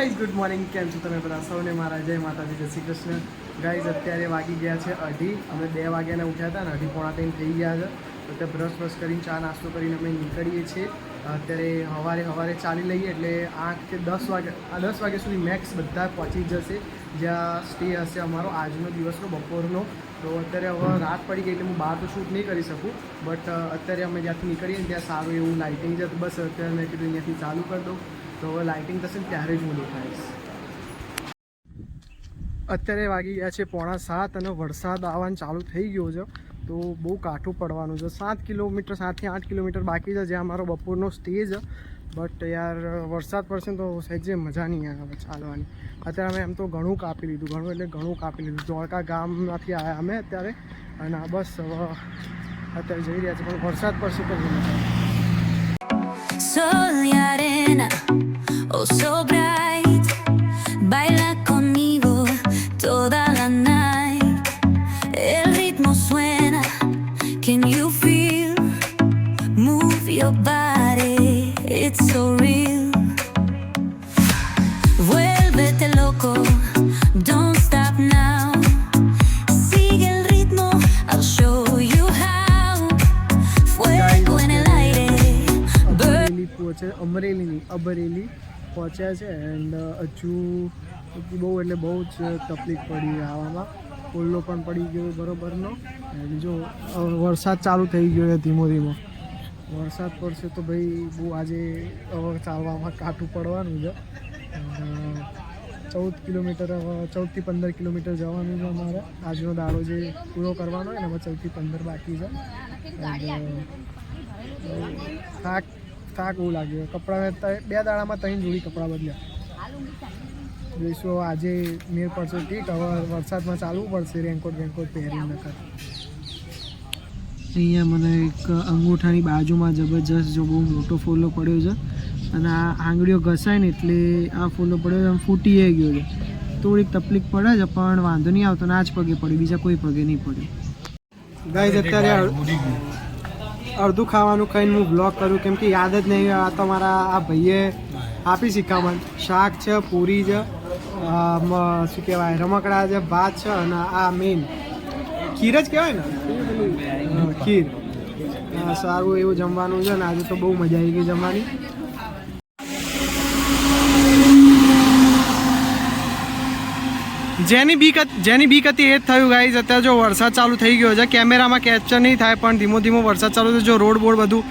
Guys good morning, કેમ છો તમે બધા? સૌને મારા જય માતાજી, જય શ્રી કૃષ્ણ. ગાઈઝ અત્યારે વાગી ગયા છે 2:30. અમે 2 વાગ્યાના ઉઠ્યા હતા ને 2:30 પોણા 3 થઈ ગયા છે. તો ત્યાં બ્રશ કરીને ચા નાસ્તો કરીને અમે નીકળીએ છીએ. અત્યારે સવારે ચાલી લઈએ એટલે 8 કે 10 વાગ્યા સુધી મેક્સ બધા પહોંચી જશે જ્યાં સ્ટે હશે અમારો આજનો દિવસનો બપોરનો. તો અત્યારે હવે રાત પડી ગઈ એટલે હું બહાર તો શૂટ નહીં કરી શકું, બટ અત્યારે અમે જ્યાંથી નીકળીએ ત્યાં સારું એવું લાઇટિંગ છે. બસ અત્યારે મેં કીધું અહીંયાથી ચાલુ કરી દઉં, તો હવે લાઇટિંગ થશે ને ત્યારે જ હું દેખાઈશ. અત્યારે વાગી ગયા છે 6:45 અને વરસાદ આવવાનું ચાલુ થઈ ગયો છે. તો બહુ કાઠું પડવાનું છે. 7 કિલોમીટર 7 થી 8 કિલોમીટર બાકી છે જ્યાં અમારો બપોરનો સ્ટે છે. બટ યાર વરસાદ પડશે તો સહેજે મજા નહીં આવે ચાલવાની. અત્યારે અમે એમ તો ઘણું કાપી લીધું, ઘણું કાપી લીધું. ધોળકા ગામમાંથી આવ્યા અમે અત્યારે, અને બસ હવે અત્યારે જઈ રહ્યા છે, પણ વરસાદ પડશે તો મજા આવે. Sol y arena, oh so bright, baila conmigo toda la night. El ritmo suena, can you feel? Move your body, it's so real. Vuélvete loco, don't stop now. Sigue el ritmo, I'll show you how. Fuego en el aire. Amreli પહોંચ્યા છે. And હજુ બહુ જ તકલીફ પડી આવવામાં. પોલ્લો પણ પડી ગયો બરોબરનો. એન્ડ જો વરસાદ ચાલુ થઈ ગયો છે ધીમો. વરસાદ પડશે તો ભાઈ બહુ આજે હવે ચાલવામાં કાઠું પડવાનું છે. 14 કિલોમીટર 14 થી 15 કિલોમીટર જવાનું છે અમારે. આજનો દાડો જે પૂરો કરવાનો હોય ને એમાં 14 થી 15 બાકી છે. થાક બહુ લાગ્યો. કપડાં 2 દાડામાં 3 જોડી કપડાં બદલ્યા. જોઈશું આજે મેળ પડશે ઠીક. હવે વરસાદમાં ચાલવું પડશે રેનકોટ પહેરીને. નકર અહીંયા મને એક અંગૂઠાની બાજુમાં જબરજસ્ત જો બહુ મોટો ફોલ્લો પડ્યો છે, અને આ આંગળીઓ ઘસાય ને એટલે આ ફોલ્લો પડ્યો છે, ફૂટી ગયો છે. થોડીક તકલીફ પડે છે પણ વાંધો નહીં આવતો. ના જ પગે પડી, બીજા કોઈ પગે નહીં પડ્યું. ગાઈઝ અત્યારે અડધું ખાવાનું ખાઈને હું બ્લોગ કરું, કેમ કે યાદ જ નહીં. આ તો મારા આ ભાઈએ આપી શીખામણ. શાક છે, પૂરી છે, શું કહેવાય રમકડા છે, ભાત છે, અને આ મેઇન ખીર જ કહેવાય ને, ખીર. સારું એવું જમવાનું છે ને આજે તો બહુ મજા આવી ગઈ જમવાની. જેની બીક હતી એ જ થયું ગાઈઝ. અત્યારે જો વરસાદ ચાલુ થઈ ગયો છે, કેમેરામાં કેપ્ચર નહીં થાય પણ ધીમો વરસાદ ચાલુ થયો. જો રોડ બધું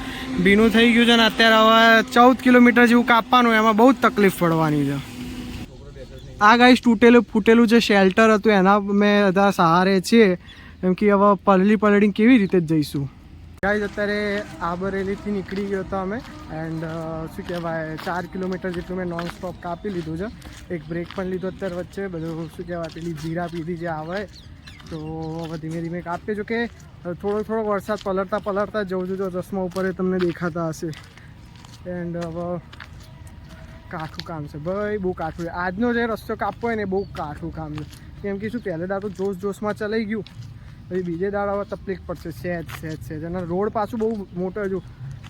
ભીનું થઈ ગયું છે ને અત્યારે હવે 14 કિલોમીટર જેવું કાપવાનું, એમાં બહુ જ તકલીફ પડવાની છે. આ ગાઈઝ ફૂટેલું જે શેલ્ટર હતું એના મેં બધા સહારે છીએ, કેમ કે હવે પલળીને કેવી રીતે જઈશું. ગાઈઝ અત્યારે આબરેલીથી નીકળી ગયો હતો અમે. એન્ડ શું કહેવાય 4 કિલોમીટર જેટલું મેં નોન સ્ટોપ કાપી લીધું છે. એક બ્રેક પણ લીધો અત્યારે વચ્ચે. બધું શું કહેવાય પેલી જીરા પીધી જે આવે તો હવે ધીમે કાપીએ. જો કે થોડો વરસાદ પલળતા જવું છું. તો ચશ્મા ઉપર તમને દેખાતા હશે. એન્ડ હવે કાઠું કામ છે ભાઈ, બહુ કાઠું છે. આજનો જે રસ્તો કાપવો હોય ને બહુ કાઠું કામ છે, કેમ કે શું પહેલે દાડો જોશમાં ચલાઈ ગયું, પછી બીજે દાડા તકલીફ પડશે સહેજ. અને રોડ પાછું બહુ મોટો હજુ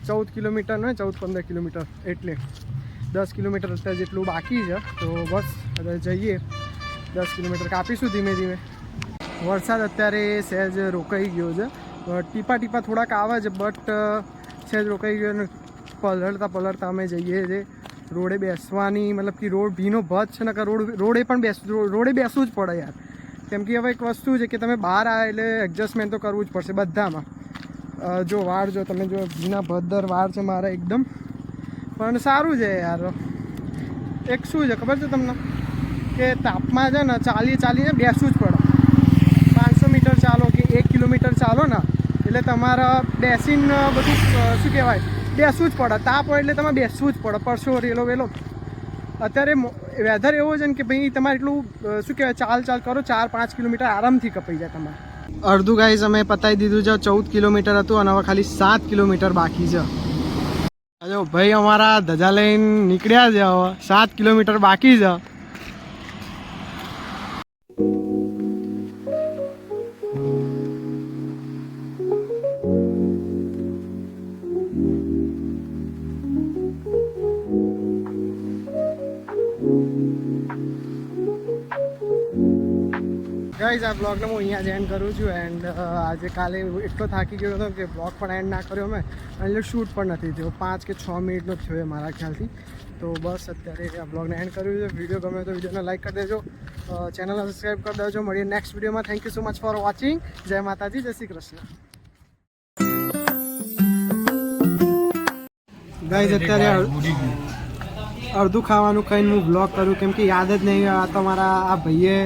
14 કિલોમીટર ને 14-15 કિલોમીટર, એટલે 10 કિલોમીટર અત્યારે જેટલું બાકી છે. તો બસ અત્યારે જઈએ, 10 કિલોમીટર કાપીશું ધીમે. વરસાદ અત્યારે સહેજ રોકાઈ ગયો છે. ટીપા થોડાક આવે છે, બટ સહેજ રોકાઈ ગયો. અને પલળતા અમે જઈએ છીએ. રોડે બેસવાની મતલબ કે રોડ ભીનો ભજ છે ને, રોડે બેસવું જ પડે યાર. કેમ કે હવે એક વસ્તુ છે કે તમે બહાર આવે એટલે એડજસ્ટમેન્ટ તો કરવું જ પડશે બધામાં. જો વાળ જો તમે જો ભીના ભદ્દર વાળ છે મારા એકદમ, પણ સારું છે યાર. એક શું છે ખબર છે તમને, કે તાપમાં છે ને ચાલીને બેસવું જ પડે. 500 મીટર ચાલો કે 1 કિલોમીટર ચાલો ને એટલે તમારે બેસીને બધું શું કહેવાય બેસવું જ પડે. તાપ હોય એટલે તમે બેસવું જ પડે. પરસો વેલો. અત્યારે વેધર એવો છે ને કે ભાઈ તમારે એટલું શું કહેવાય ચાલ કરો 4-5 કિલોમીટર આરામથી કપાઈ જાય તમારે. અડધું ગાઈઝ અમે પતાવી દીધું છે. 14 કિલોમીટર હતું અને હવે ખાલી 7 કિલોમીટર બાકી છે. જો ભાઈ અમારા ધજા લઈને નીકળ્યા છે. હવે 7 કિલોમીટર બાકી છે. ગાઈઝ આ બ્લોગને હું અહીંયા જ એન્ડ કરું છું એન્ડ આજે કાલે એટલો થાકી ગયો હતો કે બ્લોગ પણ એન્ડ ના કર્યો મેં એટલે શૂટ પણ નથી થયો 5 કે 6 મિનિટનો થયો એ મારા ખ્યાલથી તો બસ અત્યારે આ બ્લોગને એન્ડ કર્યું છે વિડીયો ગમે તો વિડીયોને લાઈક કરી દેજો ચેનલને સબસ્ક્રાઈબ કરી દેજો મળીએ નેક્સ્ટ વિડીયોમાં thank you so much for watching જય માતાજી જય શ્રી કૃષ્ણ ગાઈઝ અત્યારે અડધું ખાવાનું ખાઈને હું બ્લોગ કરું કેમ કે યાદ જ નહીં આ તમારા આ ભાઈએ